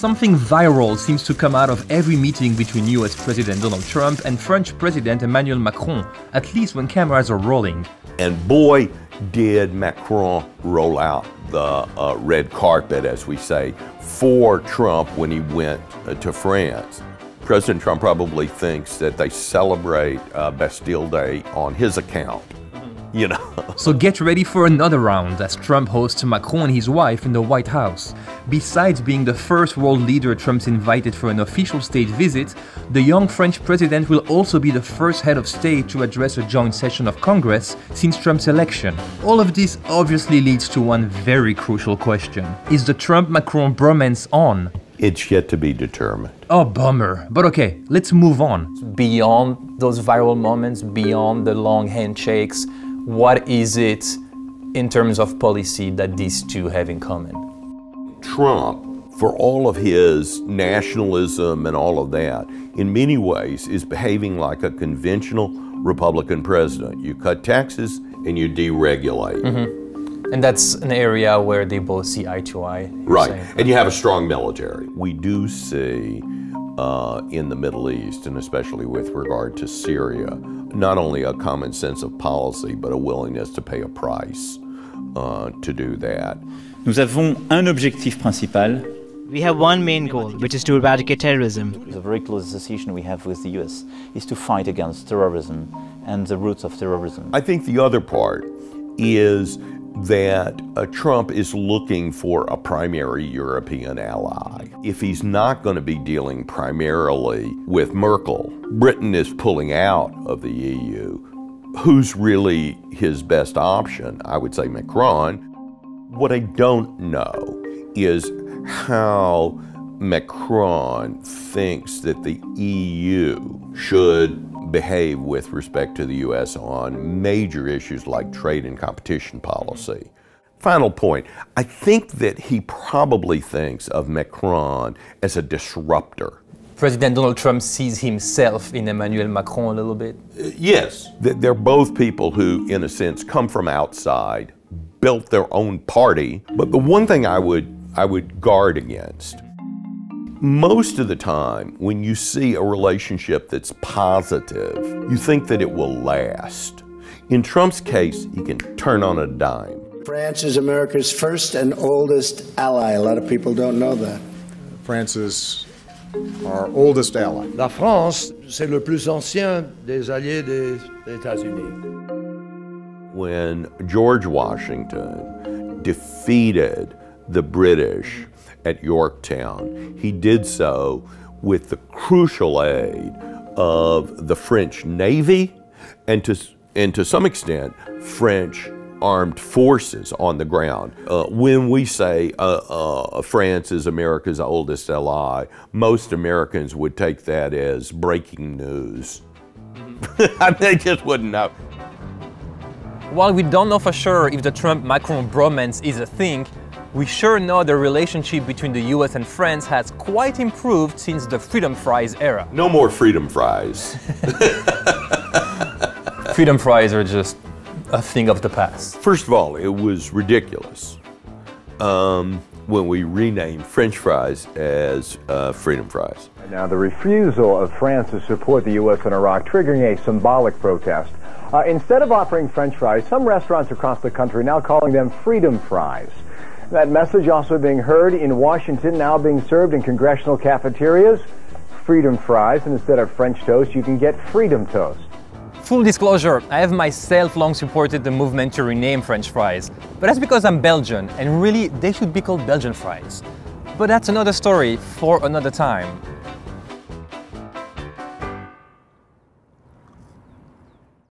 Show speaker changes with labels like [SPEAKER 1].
[SPEAKER 1] Something viral seems to come out of every meeting between US President Donald Trump and French President Emmanuel Macron, at least when cameras are rolling.
[SPEAKER 2] And boy, did Macron roll out the red carpet, as we say, for Trump when he went to France. President Trump probably thinks that they celebrate Bastille Day on his account, you know.
[SPEAKER 1] So get ready for another round as Trump hosts Macron and his wife in the White House. Besides being the first world leader Trump's invited for an official state visit, the young French president will also be the first head of state to address a joint session of Congress since Trump's election. All of this obviously leads to one very crucial question. Is the Trump-Macron bromance on?
[SPEAKER 2] It's yet to be determined.
[SPEAKER 1] Oh, bummer. But okay, let's move on.
[SPEAKER 3] Beyond those viral moments, beyond the long handshakes, what is it in terms of policy that these two have in common?
[SPEAKER 2] Trump, for all of his nationalism and all of that, in many ways is behaving like a conventional Republican president. You cut taxes and you deregulate.
[SPEAKER 3] And that's an area where they both see eye to eye.
[SPEAKER 2] Right, and you have a strong military. We do see in the Middle East, and especially with regard to Syria, not only a common sense of policy, but a willingness to pay a price to do that.
[SPEAKER 4] Nous avons un objectif principal.
[SPEAKER 5] We have one main goal, which is to eradicate terrorism.
[SPEAKER 4] The very close association we have with the US is to fight against terrorism and the roots of terrorism.
[SPEAKER 2] I think the other part is that Trump is looking for a primary European ally. If he's not going to be dealing primarily with Merkel, Britain is pulling out of the EU. Who's really his best option? I would say Macron. What I don't know is how Macron thinks that the EU should behave with respect to the US on major issues like trade and competition policy. Final point, I think that he probably thinks of Macron as a disruptor.
[SPEAKER 3] President Donald Trump sees himself in Emmanuel Macron a little bit?
[SPEAKER 2] Yes, they're both people who, in a sense, come from outside, built their own party. But the one thing I would guard against, most of the time, when you see a relationship that's positive, you think that it will last. In Trump's case, he can turn on a dime.
[SPEAKER 6] France is America's first and oldest ally. A lot of people don't know that.
[SPEAKER 7] France is our oldest ally.
[SPEAKER 8] La France, c'est le plus ancien des alliés des États-Unis.
[SPEAKER 2] When George Washington defeated the British at Yorktown, he did so with the crucial aid of the French Navy and to some extent French armed forces on the ground. When we say France is America's oldest ally, most Americans would take that as breaking news. They just wouldn't know.
[SPEAKER 3] While we don't know for sure if the Trump-Macron bromance is a thing, we sure know the relationship between the US and France has quite improved since the Freedom Fries era.
[SPEAKER 2] No more Freedom Fries.
[SPEAKER 3] Freedom Fries are just a thing of the past.
[SPEAKER 2] First of all, it was ridiculous when we renamed French fries as Freedom Fries.
[SPEAKER 9] Now, the refusal of France to support the U.S. in Iraq triggering a symbolic protest. Instead of offering French fries, some restaurants across the country are now calling them Freedom Fries. That message also being heard in Washington, now being served in congressional cafeterias. Freedom Fries, and instead of French toast, you can get Freedom Toast.
[SPEAKER 3] Full disclosure, I have myself long supported the movement to rename French fries, but that's because I'm Belgian, and really they should be called Belgian fries. But that's another story for another time.